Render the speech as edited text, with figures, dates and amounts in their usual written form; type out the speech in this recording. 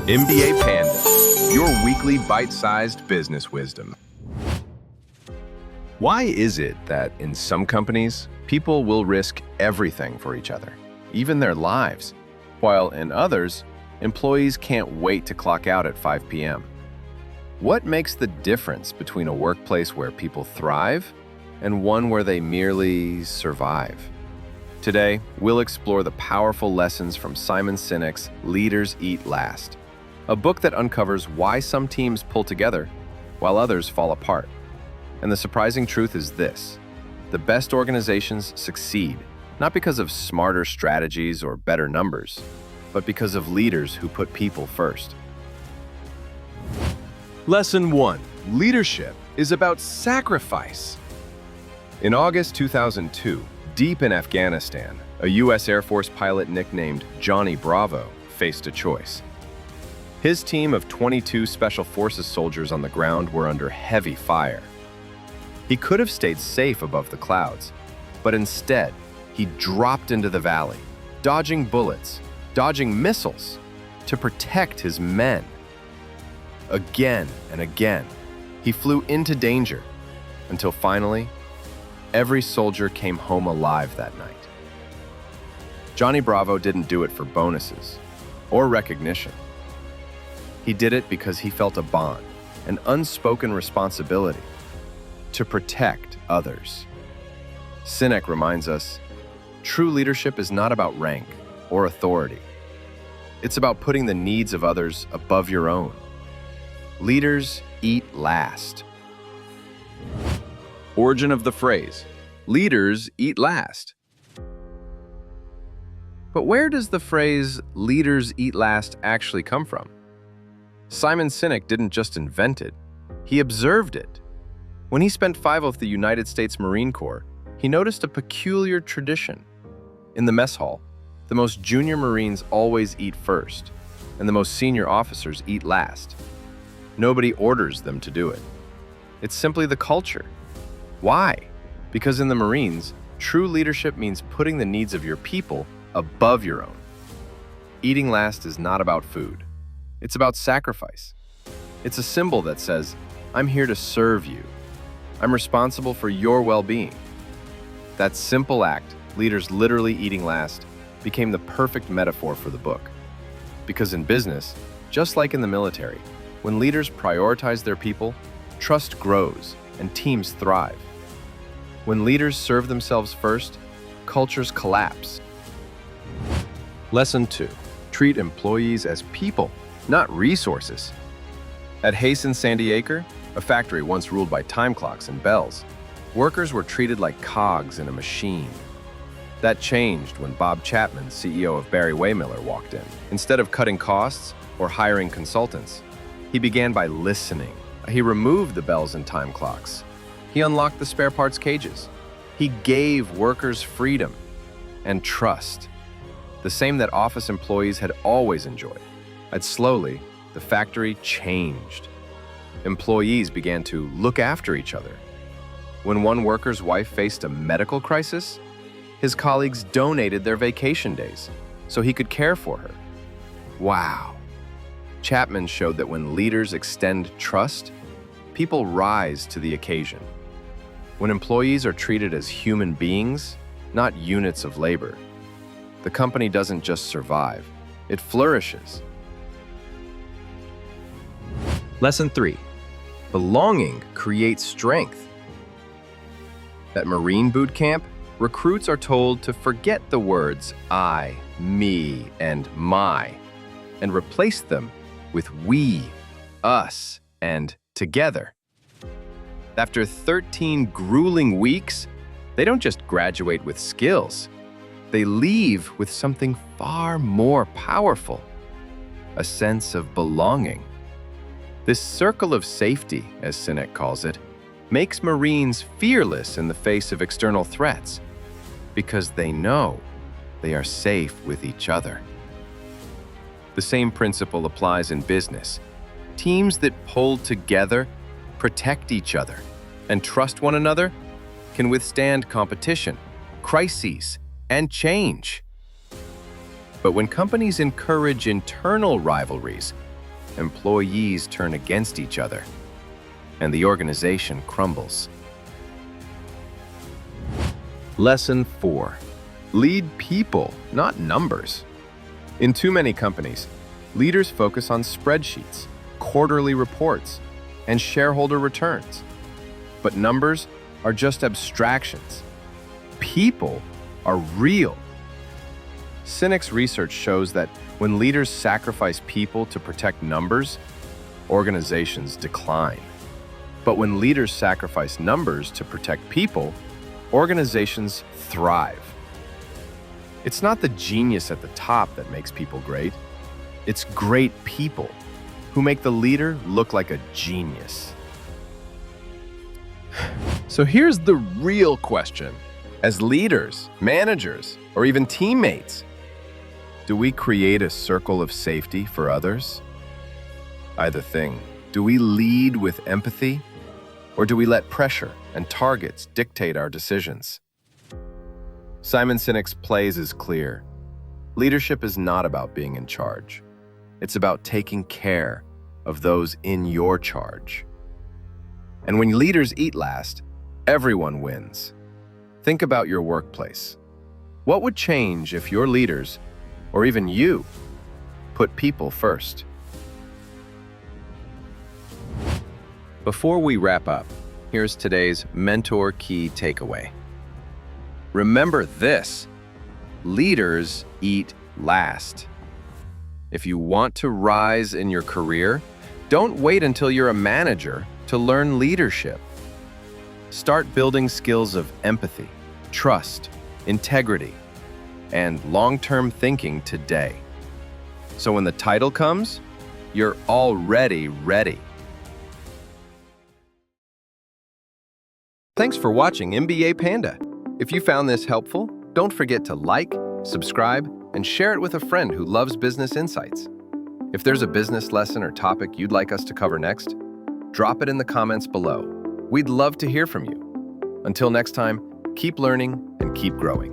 MBA Panda, your weekly bite-sized business wisdom. Why is it that in some companies, people will risk everything for each other, even their lives, while in others, employees can't wait to clock out at 5 p.m.? What makes the difference between a workplace where people thrive and one where they merely survive? Today, we'll explore the powerful lessons from Sinek's Leaders Eat Last, a book that uncovers why some teams pull together while others fall apart. And the surprising truth is this: the best organizations succeed not because of smarter strategies or better numbers, but because of leaders who put people first. Lesson 1. Leadership is about sacrifice. In August 2002, deep in Afghanistan, a U.S. Air Force pilot nicknamed Johnny Bravo faced a choice. His team of 22 Special Forces soldiers on the ground were under heavy fire. He could have stayed safe above the clouds, but instead, he dropped into the valley, dodging bullets, dodging missiles, to protect his men. Again and again, he flew into danger, until finally, every soldier came home alive that night. Johnny Bravo didn't do it for bonuses or recognition. He did it because he felt a bond, an unspoken responsibility to protect others. Sinek reminds us, true leadership is not about rank or authority. It's about putting the needs of others above your own. Leaders eat last. Origin of the phrase, leaders eat last. But where does the phrase, leaders eat last, actually come from? Sinek didn't just invent it, he observed it. When he spent 5 of the United States Marine Corps, he noticed a peculiar tradition. In the mess hall, the most junior Marines always eat first, and the most senior officers eat last. Nobody orders them to do it. It's simply the culture. Why? Because in the Marines, true leadership means putting the needs of your people above your own. Eating last is not about food. It's about sacrifice. It's a symbol that says, I'm here to serve you. I'm responsible for your well-being. That simple act, leaders literally eating last, became the perfect metaphor for the book. Because in business, just like in the military, when leaders prioritize their people, trust grows and teams thrive. When leaders serve themselves first, cultures collapse. Lesson 2. Treat employees as people, not resources. At Hazen San Diego, a factory once ruled by time clocks and bells, workers were treated like cogs in a machine. That changed when Bob Chapman, CEO of Barry Waymiller, walked in. Instead of cutting costs or hiring consultants, he began by listening. He removed the bells and time clocks. He unlocked the spare parts cages. He gave workers freedom and trust, the same that office employees had always enjoyed. And slowly, the factory changed. Employees began to look after each other. When one worker's wife faced a medical crisis, his colleagues donated their vacation days so he could care for her. Wow. Chapman showed that when leaders extend trust, people rise to the occasion. When employees are treated as human beings, not units of labor, the company doesn't just survive, it flourishes. Lesson 3. Belonging creates strength. At Marine boot camp, recruits are told to forget the words I, me, and my, and replace them with we, us, and together. After 13 grueling weeks, they don't just graduate with skills. They leave with something far more powerful, a sense of belonging. This circle of safety, as Sinek calls it, makes Marines fearless in the face of external threats because they know they are safe with each other. The same principle applies in business. Teams that pull together, protect each other, and trust one another can withstand competition, crises, and change. But when companies encourage internal rivalries, employees turn against each other, and the organization crumbles. Lesson 4. Lead people, not numbers. In too many companies, leaders focus on spreadsheets, quarterly reports, and shareholder returns. But numbers are just abstractions. People are real. Sinek's research shows that when leaders sacrifice people to protect numbers, organizations decline. But when leaders sacrifice numbers to protect people, organizations thrive. It's not the genius at the top that makes people great. It's great people who make the leader look like a genius. So here's the real question. As leaders, managers, or even teammates, do we create a circle of safety for others? Either thing. Do we lead with empathy, or do we let pressure and targets dictate our decisions? Simon Sinek's plays is clear. Leadership is not about being in charge. It's about taking care of those in your charge. And when leaders eat last, everyone wins. Think about your workplace. What would change if your leaders, or even you, put people first? Before we wrap up, here's today's mentor key takeaway. Remember this: leaders eat last. If you want to rise in your career, don't wait until you're a manager to learn leadership. Start building skills of empathy, trust, integrity, and long-term thinking today. So when the title comes, you're already ready. Thanks for watching MBA Panda. If you found this helpful, don't forget to like, subscribe, and share it with a friend who loves business insights. If there's a business lesson or topic you'd like us to cover next, drop it in the comments below. We'd love to hear from you. Until next time, keep learning and keep growing.